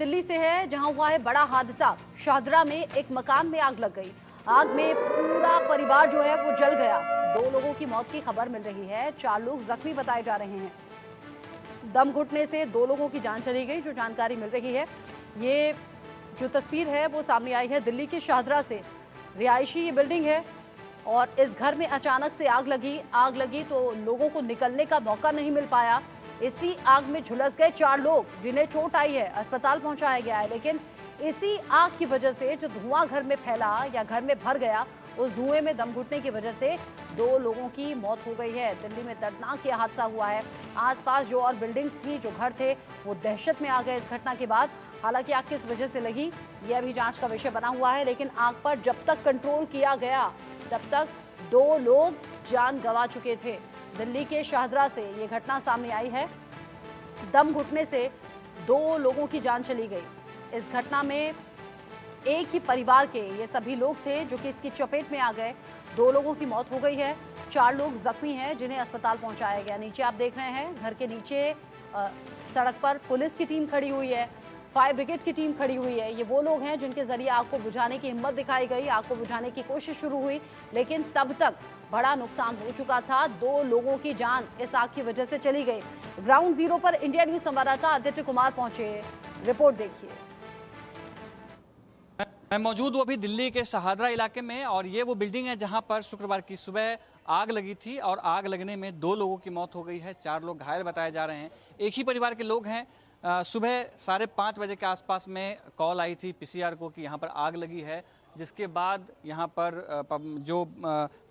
दिल्ली से है, जहां हुआ है बड़ा हादसा। शाहदरा में एक मकान में आग लग गई। आग में पूरा परिवार जो है वो जल गया। 2 लोगों की मौत की खबर मिल रही है, 4 लोग जख्मी बताए जा रहे हैं। दम घुटने से 2 लोगों की जान चली गई, जो जानकारी मिल रही है। ये जो तस्वीर है वो सामने आई है दिल्ली के शाहदरा से। रिहायशी ये बिल्डिंग है और इस घर में अचानक से आग लगी तो लोगों को निकलने का मौका नहीं मिल पाया। इसी आग में झुलस गए 4 लोग, जिन्हें चोट आई है, अस्पताल पहुंचाया गया है। लेकिन इसी आग की वजह से जो धुआं घर में फैला या घर में भर गया, उस धुएं में दम घुटने की वजह से 2 लोगों की मौत हो गई है। दिल्ली में दर्दनाक ये हादसा हुआ है। आसपास जो और बिल्डिंग्स थी, जो घर थे, वो दहशत में आ गए इस घटना के बाद। हालांकि आग किस वजह से लगी, ये अभी जांच का विषय बना हुआ है। लेकिन आग पर जब तक कंट्रोल किया गया, तब तक 2 लोग जान गंवा चुके थे। दिल्ली के शाहदरा से ये घटना सामने आई है। दम घुटने से 2 लोगों की जान चली गई। इस घटना में एक ही परिवार के ये सभी लोग थे जो कि इसकी चपेट में आ गए। 2 लोगों की मौत हो गई है, 4 लोग जख्मी हैं, जिन्हें अस्पताल पहुंचाया गया। नीचे आप देख रहे हैं, घर के नीचे सड़क पर पुलिस की टीम खड़ी हुई है, फायर ब्रिगेड की टीम खड़ी हुई है। ये वो लोग हैं जिनके जरिए आग को बुझाने की हिम्मत दिखाई गई, आग को बुझाने की कोशिश शुरू हुई। लेकिन तब तक बड़ा नुकसान हो चुका था। 2 लोगों की जान इस आग की वजह से चली गई। ग्राउंड जीरो पर इंडिया न्यूज संवाददाता आदित्य कुमार पहुंचे, रिपोर्ट देखिए। मैं मौजूद हूँ अभी दिल्ली के शाहदरा इलाके में, और ये वो बिल्डिंग है जहाँ पर शुक्रवार की सुबह आग लगी थी और आग लगने में 2 लोगों की मौत हो गई है, 4 लोग घायल बताए जा रहे हैं। एक ही परिवार के लोग हैं। सुबह 5:30 बजे के आसपास में कॉल आई थी पीसीआर को कि यहाँ पर आग लगी है, जिसके बाद यहाँ पर जो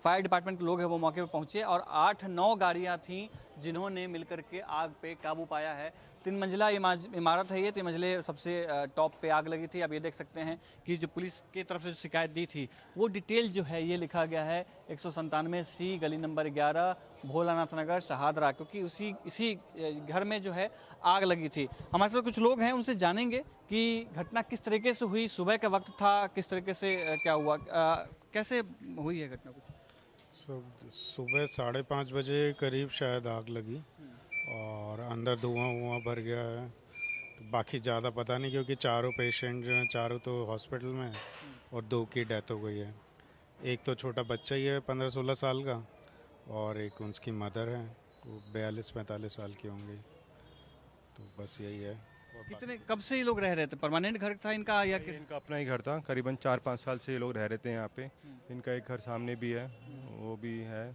फायर डिपार्टमेंट के लोग हैं वो मौके पर पहुँचे और 8-9 गाड़ियाँ थीं जिन्होंने मिलकर के आग पे काबू पाया है। 3 मंजिला इमारत है ये, 3 मंजिले सबसे टॉप पे आग लगी थी। अब ये देख सकते हैं कि जो पुलिस की तरफ से शिकायत दी थी वो डिटेल जो है ये लिखा गया है 197C गली नंबर 11 भोलानाथ नगर शाहदरा, क्योंकि इसी घर में जो है आग लगी थी। हमारे साथ कुछ लोग हैं, उनसे जानेंगे कि घटना किस तरीके से हुई, सुबह का वक्त था, किस तरीके से क्या हुआ, कैसे हुई है घटना। कुछ सुबह 5:30 बजे करीब शायद आग लगी और अंदर धुआं भर गया है। तो बाकी ज़्यादा पता नहीं, क्योंकि चारों पेशेंट जो हैं, चारों तो हॉस्पिटल में हैं और 2 की डेथ हो गई है। एक तो छोटा बच्चा ही है 15-16 साल का, और एक उसकी मदर है, वो 42-45 साल की होंगी। तो बस यही है। कितने कब से ये लोग रह रहे थे? परमानेंट घर था इनका या इनका अपना ही घर था। करीबन 4-5 साल से ये लोग रह रहे थे यहाँ पे। इनका एक घर सामने भी है, वो भी है,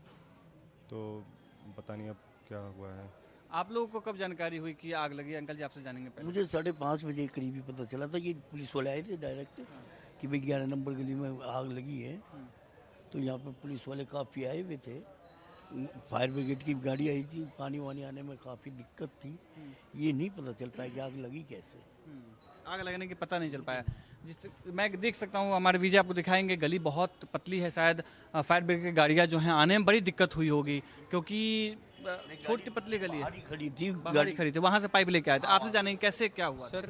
तो पता नहीं अब क्या हुआ है। आप लोगों को कब जानकारी हुई कि आग लगी? अंकल जी आपसे जानेंगे पहले। मुझे 5:30 बजे करीब ही पता चला था। ये पुलिस वाले आए थे डायरेक्ट कि भाई 11 नंबर गली में आग लगी है। तो यहाँ पर पुलिस वाले काफ़ी आए हुए थे, फायर ब्रिगेड की गाड़ी आई थी, पानी वानी आने में काफ़ी दिक्कत थी। ये नहीं पता चल पाया कि आग लगी कैसे। आग लगने की पता नहीं चल पाया। मैं देख सकता हूँ, हमारे विजय आपको दिखाएंगे, गली बहुत पतली है। शायद फायर ब्रिगेड की गाड़ियाँ जो हैं आने में बड़ी दिक्कत हुई होगी, क्योंकि छोटी पतली गली है। गाड़ी खड़ी थी, वहाँ से पाइप लेके आए थे। आपसे जानेंगे कैसे क्या हुआ। सर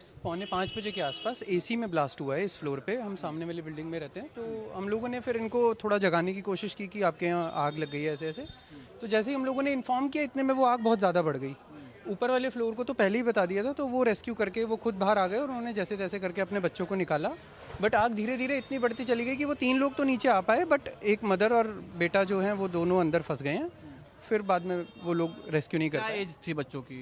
4:45 बजे के आसपास एसी में ब्लास्ट हुआ है इस फ्लोर पे। हम सामने वाली बिल्डिंग में रहते हैं, तो हम लोगों ने फिर इनको थोड़ा जगाने की कोशिश की कि आपके यहाँ आग लग गई है ऐसे ऐसे। तो जैसे ही हम लोगों ने इन्फॉर्म किया, इतने में वो आग बहुत ज़्यादा बढ़ गई। ऊपर वाले फ्लोर को तो पहले ही बता दिया था, तो वो रेस्क्यू करके वो खुद बाहर आ गए और उन्होंने जैसे तैसे करके अपने बच्चों को निकाला। बट आग धीरे धीरे इतनी बढ़ती चली गई कि वो 3 लोग तो नीचे आ पाए, बट एक मदर और बेटा जो हैं वो दोनों अंदर फंस गए हैं। फिर बाद में वो लोग रेस्क्यू नहीं कर पाए। एज थी बच्चों की?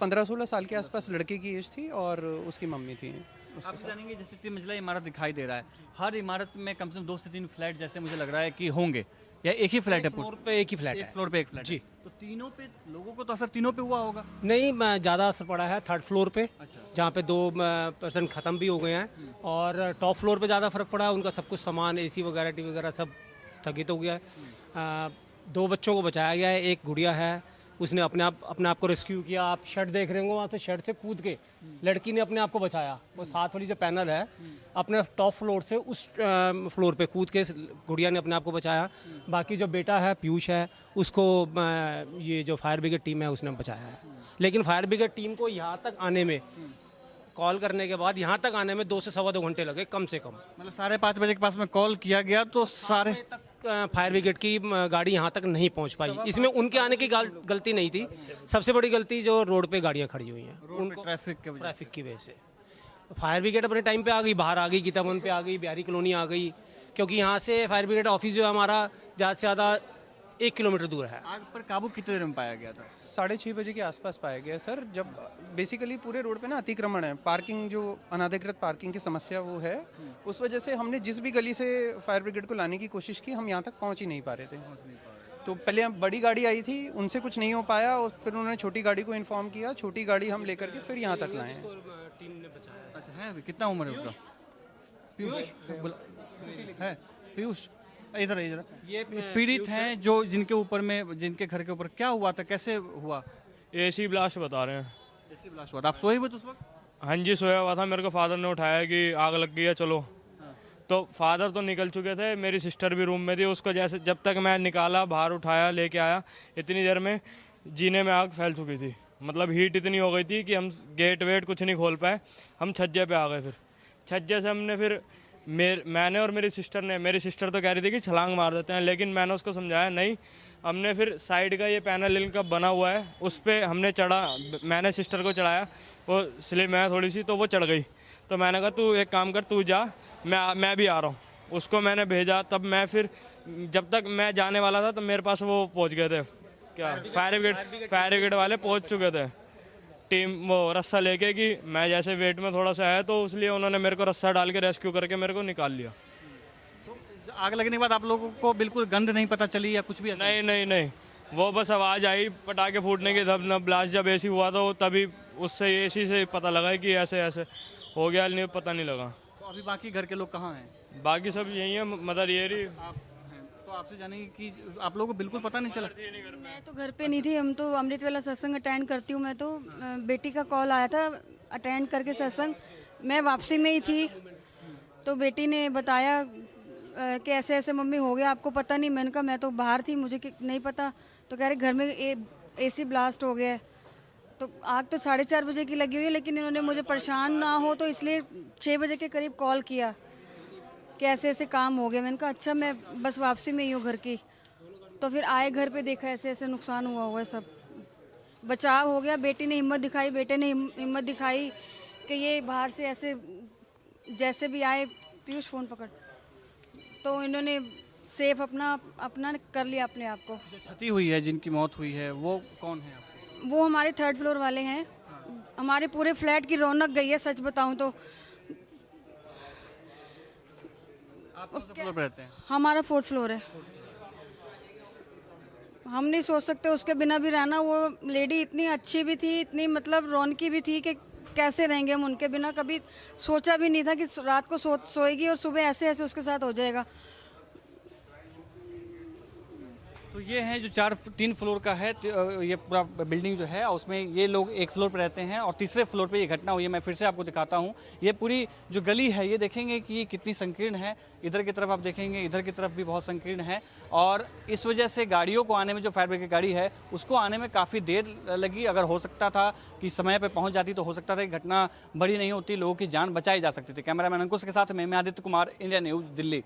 15-16 साल के आसपास लड़के की एज थी और उसकी मम्मी थी। आपसे जानेंगे, जैसे 3 मंजिला इमारत दिखाई दे रहा है, हर इमारत में कम से कम 2 से 3 फ्लैट जैसे मुझे लग रहा है कि होंगे, या एक ही फ्लैट है? फ्लोर पे एक ही फ्लैट है। फ्लोर पे एक फ्लैट जी। तो तीनों पे लोगों को तो असर तीनों पे हुआ होगा? नहीं, ज़्यादा असर पड़ा है 3rd फ्लोर पे, जहाँ पे 2 पर्सन ख़त्म भी हो गए हैं, और टॉप फ्लोर पे ज़्यादा फर्क पड़ा है। उनका सब कुछ सामान, एसी वगैरह, टीवी वगैरह सब स्थगित हो गया है। 2 बच्चों को बचाया गया है, एक गुड़िया है, उसने अपने आप को रेस्क्यू किया। आप शेड देख रहे होंगे, वहाँ से शेड से कूद के लड़की ने अपने आप को बचाया। वो साथ वाली जो पैनल है, अपने टॉप फ्लोर से उस फ्लोर पे कूद के गुड़िया ने अपने आप को बचाया। बाकी जो बेटा है पीयूष है, उसको ये जो फायर ब्रिगेड टीम है उसने बचाया है। लेकिन फायर ब्रिगेड टीम को यहाँ तक आने में, कॉल करने के बाद यहाँ तक आने में 2 से सवा 2 घंटे लगे कम से कम। मतलब 5:30 बजे के पास में कॉल किया गया तो सारे तक फायर ब्रिगेड की गाड़ी यहाँ तक नहीं पहुँच पाई। इसमें उनके आने की गलती नहीं थी, सबसे बड़ी गलती जो रोड पे गाड़ियाँ खड़ी हुई हैं उनको, ट्रैफिक की वजह से। फायर ब्रिगेड अपने टाइम पे आ गई, बाहर आ गई, गीतावन पे आ गई, बिहारी कॉलोनी आ गई, क्योंकि यहाँ से फायर ब्रिगेड ऑफिस जो है हमारा ज़्यादा से ज़्यादा 1 किलोमीटर दूर है। आग पर काबू कितने देर में पाया गया था? 6:30 बजे के आसपास पाया गया सर, जब बेसिकली पूरे रोड पे ना अतिक्रमण है, पार्किंग जो अनधिकृत पार्किंग की समस्या वो है, उस वजह से हमने जिस भी गली से फायर ब्रिगेड को लाने की कोशिश की, हम यहाँ तक पहुँच ही नहीं पा रहे थे। तो पहले बड़ी गाड़ी आई थी, उनसे कुछ नहीं हो पाया, और फिर उन्होंने छोटी गाड़ी को इन्फॉर्म किया, छोटी गाड़ी हम लेकर के फिर यहाँ तक लाए हैं। अच्छा है, अभी कितना उम्र है उसका? पीयूष है, पीयूष इधर इधर। ये पीड़ित हैं जो जिनके ऊपर में, जिनके घर के ऊपर क्या हुआ था, कैसे हुआ? एसी ब्लास्ट बता रहे हैं। एसी ब्लास्ट हुआ था। आप सोए हुए थे उस वक्त? हाँ जी, सोया हुआ था। मेरे को फादर ने उठाया कि आग लग गई है चलो। तो फादर तो निकल चुके थे, मेरी सिस्टर भी रूम में थी। उसको जैसे जब तक मैं निकाला, बाहर उठाया, लेके आया, इतनी देर में जीने में आग फैल चुकी थी। मतलब हीट इतनी हो गई थी कि हम गेट वेट कुछ नहीं खोल पाए। हम छज्जे पे आ गए। फिर छज्जे से हमने फिर मैंने और मेरी सिस्टर तो कह रही थी कि छलांग मार देते हैं, लेकिन मैंने उसको समझाया नहीं। हमने फिर साइड का ये पैनल इनका बना हुआ है, उस पर हमने चढ़ा। मैंने सिस्टर को चढ़ाया, वो स्लिम है थोड़ी सी, तो वो चढ़ गई। तो मैंने कहा तू एक काम कर, तू जा, मैं भी आ रहा हूँ। उसको मैंने भेजा। तब मैं फिर जब तक मैं जाने वाला था, तब मेरे पास वो पहुँच गए थे, क्या फायर ब्रिगेड वाले पहुँच चुके थे, टीम वो रस्सा लेके। कि मैं जैसे वेट में थोड़ा सा है, तो इसलिए उन्होंने मेरे को रस्सा डाल के रेस्क्यू करके मेरे को निकाल लिया। तो आग लगने के बाद आप लोगों को बिल्कुल गंध नहीं पता चली या कुछ भी ऐसा? नहीं, वो बस आवाज़ आई पटाखे फूटने की। तब न ब्लास्ट जब एसी हुआ तो तभी उससे एसी से पता लगा कि ऐसे ऐसे हो गया, नहीं पता नहीं लगा। तो अभी बाकी घर के लोग कहाँ हैं? बाकी सब यही है, मदर ये रही। आप हैं, तो आपसे जानेंगे कि आप लोगों को बिल्कुल पता नहीं चला? मैं तो घर पे नहीं थी। हम तो अमृत वाला सत्संग अटेंड करती हूँ। मैं तो बेटी का कॉल आया था, अटेंड करके सत्संग मैं वापसी में ही थी। तो बेटी ने बताया कि ऐसे ऐसे मम्मी हो गया, आपको पता नहीं? मैंने कहा मैं तो बाहर थी, मुझे नहीं पता। तो कह रहे घर में एसी ब्लास्ट हो गया है। तो आग तो 4:30 बजे की लगी हुई है, लेकिन इन्होंने मुझे परेशान ना हो तो इसलिए 6 बजे के करीब कॉल किया कि ऐसे ऐसे काम हो गया। मैंने कहा अच्छा, मैं बस वापसी में ही हूँ घर की। तो फिर आए घर पे, देखा ऐसे ऐसे नुकसान हुआ है, सब बचाव हो गया। बेटी ने हिम्मत दिखाई, बेटे ने हिम्मत दिखाई कि ये बाहर से ऐसे जैसे भी आए, पीयूष फ़ोन पकड़, तो इन्होंने सेफ अपना कर लिया अपने आप को। जो क्षति हुई है, जिनकी मौत हुई है, वो कौन है आपको? वो हमारे 3rd फ्लोर वाले हैं। हमारे पूरे फ्लैट की रौनक गई है, सच बताऊं तो। आप कौन से फ्लोर पे रहते हैं? हमारा 4th फ्लोर है। हम नहीं सोच सकते उसके बिना भी रहना। वो लेडी इतनी अच्छी भी थी, इतनी मतलब रौनकी भी थी कि कैसे रहेंगे हम उनके बिना। कभी सोचा भी नहीं था कि रात को सोएगी और सुबह ऐसे ऐसे उसके साथ हो जाएगा। तो ये है जो 3 फ्लोर का है, ये पूरा बिल्डिंग जो है, उसमें ये लोग 1 फ्लोर पे रहते हैं और तीसरे फ्लोर पे ये घटना हुई है। मैं फिर से आपको दिखाता हूँ। ये पूरी जो गली है, ये देखेंगे कि ये कितनी संकीर्ण है। इधर की तरफ आप देखेंगे, इधर की तरफ भी बहुत संकीर्ण है। और इस वजह से गाड़ियों को आने में, जो फायर ब्रिगेड गाड़ी है उसको आने में काफ़ी देर लगी। अगर हो सकता था कि समय पर पहुँच जाती तो हो सकता था कि घटना बड़ी नहीं होती, लोगों की जान बचाई जा सकती थी। कैमरामैन अंकुश के साथ मैं आदित्य कुमार, इंडिया न्यूज़, दिल्ली।